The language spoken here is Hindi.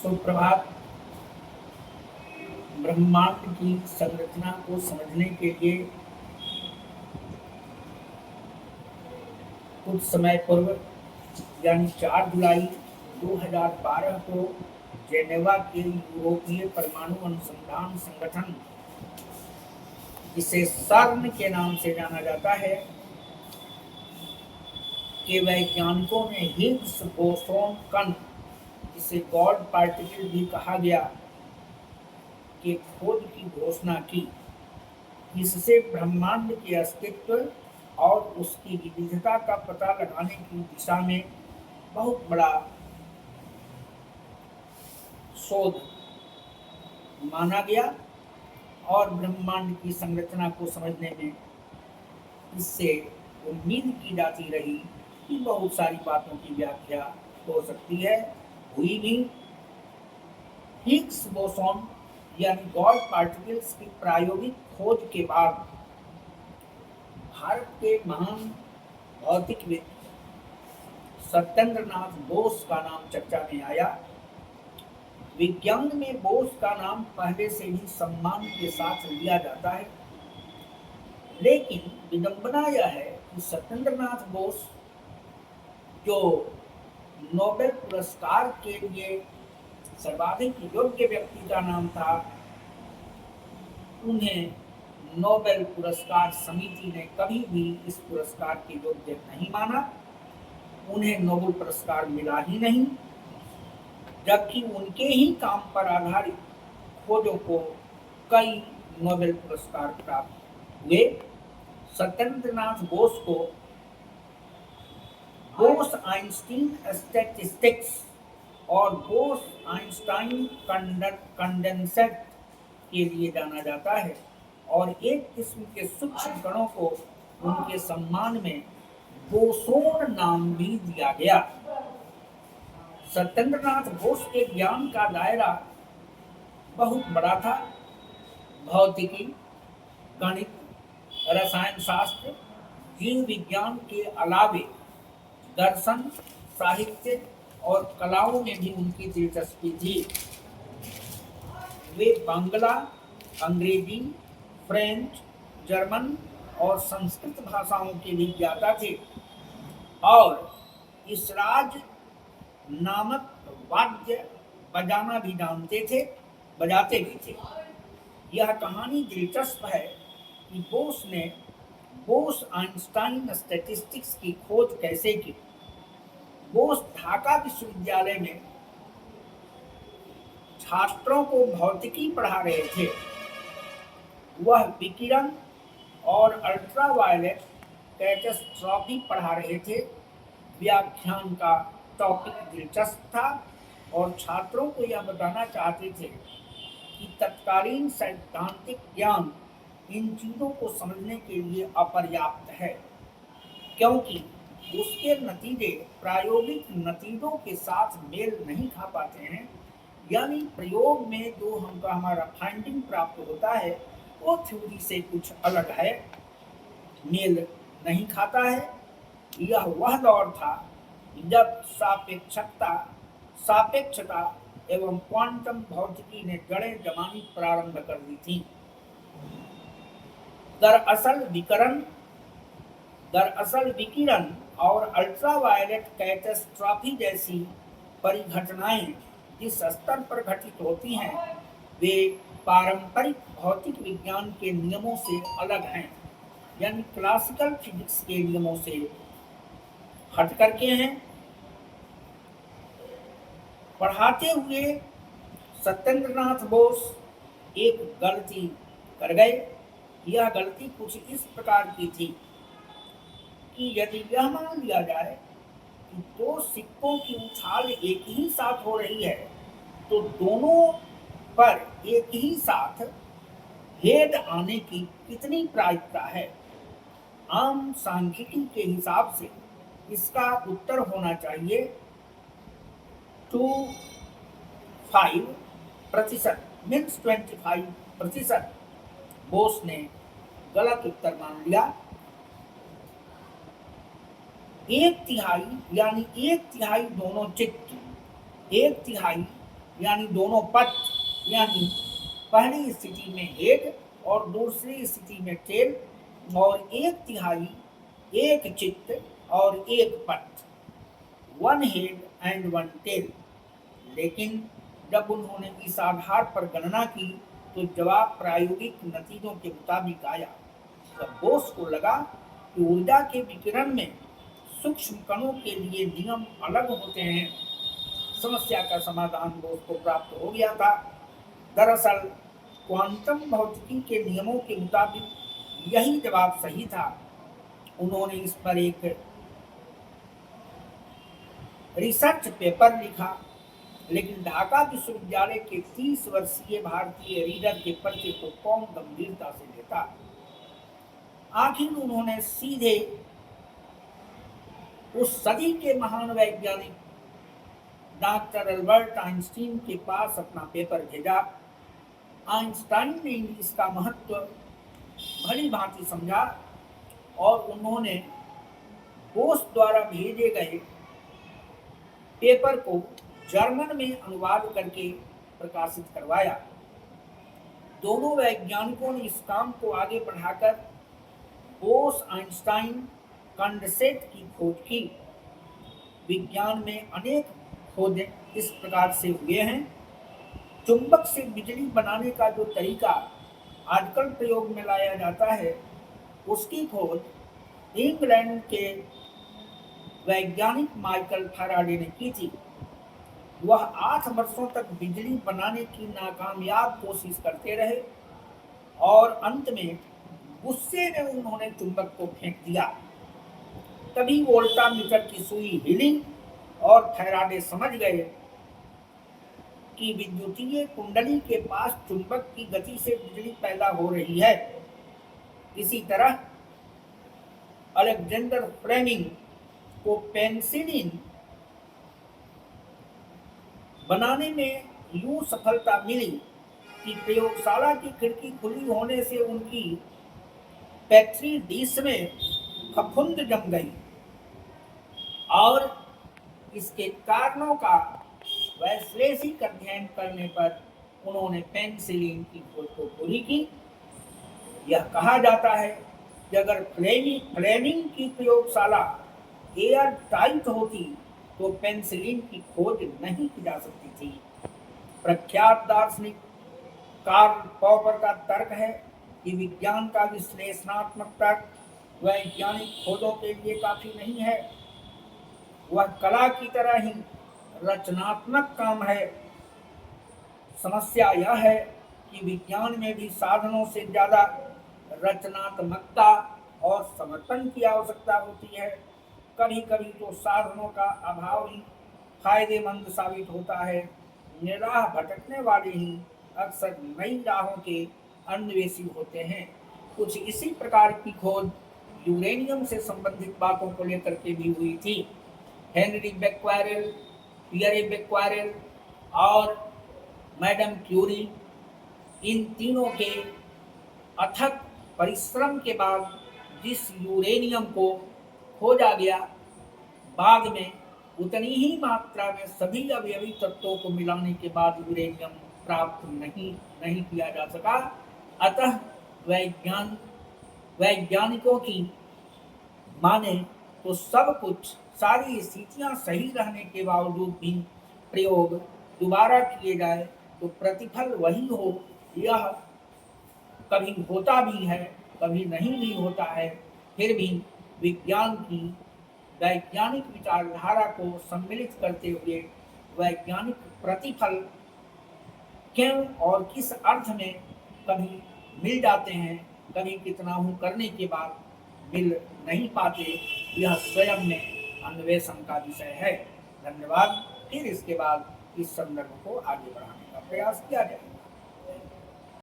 सुप्रभात। ब्रह्मांड की संरचना को समझने के लिए कुछ समय पूर्व यानी 4 जुलाई 2012 को जेनेवा के यूरोपीय परमाणु अनुसंधान संगठन, जिसे सर्न के नाम से जाना जाता है, के वैज्ञानिकों ने हिग्स बोसोन कण, जिसे गॉड पार्टिकल भी कहा गया, के खोज की घोषणा की। इससे ब्रह्मांड के अस्तित्व और उसकी विविधता का पता लगाने की दिशा में बहुत बड़ा शोध माना गया और ब्रह्मांड की संरचना को समझने में इससे उम्मीद की जाती रही कि बहुत सारी बातों की व्याख्या हो सकती है, हुई भी। हिग्स बोसोन यानी गॉड पार्टिकल्स की प्रायोगिक खोज के बाद भारत के महान भौतिकविद सत्येंद्रनाथ बोस का नाम चर्चा में आया। विज्ञान में बोस का नाम पहले से ही सम्मान के साथ लिया जाता है, लेकिन विडंबना यह है कि सत्येंद्रनाथ बोस, जो नोबेल पुरस्कार के लिए सर्वाधिक योग्य व्यक्ति का नाम था, उन्हें नोबेल पुरस्कार समिति ने कभी भी इस पुरस्कार के योग्य नहीं माना। उन्हें नोबेल पुरस्कार मिला ही नहीं, जबकि उनके ही काम पर आधारित खोजों को कई नोबेल पुरस्कार प्राप्त हुए। सत्येंद्रनाथ बोस को बोस आइंस्टीन स्टैटिस्टिक्स और बोस आइंस्टाइन कंडेंसर के लिए जाना जाता है, और एक किस्म के सूक्ष्म कणों को उनके सम्मान में बोसोन नाम भी दिया गया। सत्येंद्रनाथ बोस के ज्ञान का दायरा बहुत बड़ा था। भौतिकी, गणित, रसायन शास्त्र, जीव विज्ञान के अलावे दर्शन, साहित्य और कलाओं में भी उनकी दिलचस्पी थी। वे बांग्ला, अंग्रेजी, फ्रेंच, जर्मन और संस्कृत भाषाओं के भी ज्ञाता थे और इसराज नामक वाद्य बजाना भी बजाते भी थे। यह कहानी दिलचस्प है कि बोस ने बोस आइंस्टाइन स्टैटिस्टिक्स की खोज कैसे की। बोस ढाका विश्वविद्यालय में छात्रों को भौतिकी पढ़ा रहे थे। वह विकिरण और अल्ट्रावायलेट कैटास्ट्रॉफी पढ़ा रहे थे। व्याख्यान का टॉपिक दिलचस्प था और छात्रों को यह बताना चाहते थे कि तत्कालीन सैद्धांतिक ज्ञान इन चीज़ों को समझने के लिए अपर्याप्त है, क्योंकि उसके नतीजे प्रायोगिक नतीजों के साथ मेल नहीं खा पाते हैं। यानी प्रयोग में जो हमारा फाइंडिंग प्राप्त होता है वो थ्योरी से कुछ अलग है, मेल नहीं खाता है। यह वह दौर था जब सापेक्षता एवं क्वांटम भौतिकी ने जड़ें जमानी प्रारंभ कर दी थी। दरअसल विकिरण और अल्ट्रावायलेट कैटास्ट्रॉफी जैसी परिघटनाएं जिस स्तर पर घटित होती हैं, वे पारंपरिक भौतिक विज्ञान के नियमों से अलग हैं, यानी क्लासिकल फिजिक्स के नियमों से हट करके हैं। पढ़ाते हुए सत्येंद्रनाथ बोस एक गलती कर गए। यह गलती कुछ इस प्रकार की थी कि यदि यह मान लिया जाए कि दो सिक्कों की उछाल एक ही साथ हो रही है, तो दोनों पर एक ही साथ हेड आने की कितनी प्रायिकता है। आम सांख्यिकी के हिसाब से इसका उत्तर होना चाहिए 25% मीन्स 25%। बोस ने गलत उत्तर मान लिया। 1/3 यानी 1/3 दोनों चित्त, 1/3 यानी दोनों पथ, यानी पहली स्थिति में हेड और दूसरी स्थिति में टेल, और 1/3 एक चित्त और एक पथ, 1 हेड एंड 1 टेल। लेकिन जब उन्होंने इस आधार पर गणना की तो जवाब प्रायोगिक नतीजों के मुताबिक आया। तब बोस को लगा कि ऊर्जा के विकिरण में सूक्ष्म कणों के लिए नियम अलग होते हैं। समस्या का समाधान बोस को प्राप्त हो गया था। दरअसल क्वांटम भौतिकी के नियमों के मुताबिक यही जवाब सही था। उन्होंने इस पर एक रिसर्च पेपर लिखा, लेकिन ढाका विश्वविद्यालय के 30 वर्षीय भारतीय रीडर के पर्चे को कौन गंभीरता से लेता। आखिर उन्होंने सीधे उस सदी के महान वैज्ञानिक डॉक्टर अल्बर्ट आइंस्टीन के पास अपना पेपर भेजा। आइंस्टाइन ने इसका महत्व भली भांति समझा और उन्होंने बोस द्वारा भेजे गए पेपर को जर्मन में अनुवाद करके प्रकाशित करवाया। दोनों वैज्ञानिकों ने इस काम को आगे बढ़ाकर बोस आइंस्टाइन कंडेंसेट की खोज की। विज्ञान में अनेक खोज इस प्रकार से हुए हैं। चुंबक से बिजली बनाने का जो तरीका आजकल प्रयोग में लाया जाता है, उसकी खोज इंग्लैंड के वैज्ञानिक माइकल फैराडे ने की थी। वह 8 वर्षों तक बिजली बनाने की नाकामयाब कोशिश करते रहे और अंत में गुस्से में उन्होंने चुंबक को फेंक दिया। तभी वोल्टामीटर की सुई हिली और फैराडे समझ गए कि विद्युतीय कुंडली के पास चुंबक की गति से बिजली पैदा हो रही है। इसी तरह अलेक्जेंडर फ्लेमिंग को पेनिसिलिन बनाने में यूं सफलता मिली कि प्रयोगशाला की खिड़की खुली होने से उनकी पेट्री डिश में फफूंद जम गई और इसके कारणों का वैश्लेषिक अध्ययन करने पर उन्होंने पेनिसिलिन की खोज को पूरी की। यह कहा जाता है कि अगर फ्लेमिंग की प्रयोगशाला एयर टाइट होती तो पेनिसिलिन की खोज नहीं की जा सकती थी। प्रख्यात दार्शनिक कार्ल पॉपर का तर्क है कि विज्ञान का विश्लेषणात्मक तर्क वैज्ञानिक खोजों के लिए काफी नहीं है। वह कला की तरह ही रचनात्मक काम है। समस्या यह है कि विज्ञान में भी साधनों से ज्यादा रचनात्मकता और समर्पण की आवश्यकता होती है। कभी कभी तो साधनों का अभाव ही फायदेमंद साबित होता है। निराह भटकने वाले ही अक्सर नई राहों के अन्वेषी होते हैं। कुछ इसी प्रकार की खोज यूरेनियम से संबंधित बातों को लेकर के भी हुई थी। हेनरी बेक्वेरेल, पियरे बेक्वेरेल और मैडम क्यूरी, इन तीनों के अथक परिश्रम के बाद जिस यूरेनियम को खोजा गया, बाद में उतनी ही मात्रा में सभी अवयवी तत्वों को मिलाने के बाद यूरेनियम प्राप्त नहीं किया जा सका। अतः वैज्ञानिकों की माने तो सब कुछ, सारी स्थितियां सही रहने के बावजूद भी प्रयोग दोबारा किए जाए तो प्रतिफल वही हो। यह कभी होता भी है, कभी नहीं भी होता है। फिर भी विज्ञान की वैज्ञानिक विचारधारा को सम्मिलित करते हुए वैज्ञानिक प्रतिफल क्यों और किस अर्थ में कभी मिल जाते हैं, कभी कितना हूँ करने के बाद मिल नहीं पाते, यह स्वयं में अन्वेषण का विषय है। धन्यवाद। फिर इसके बाद इस संदर्भ को आगे बढ़ाने का प्रयास किया जाए।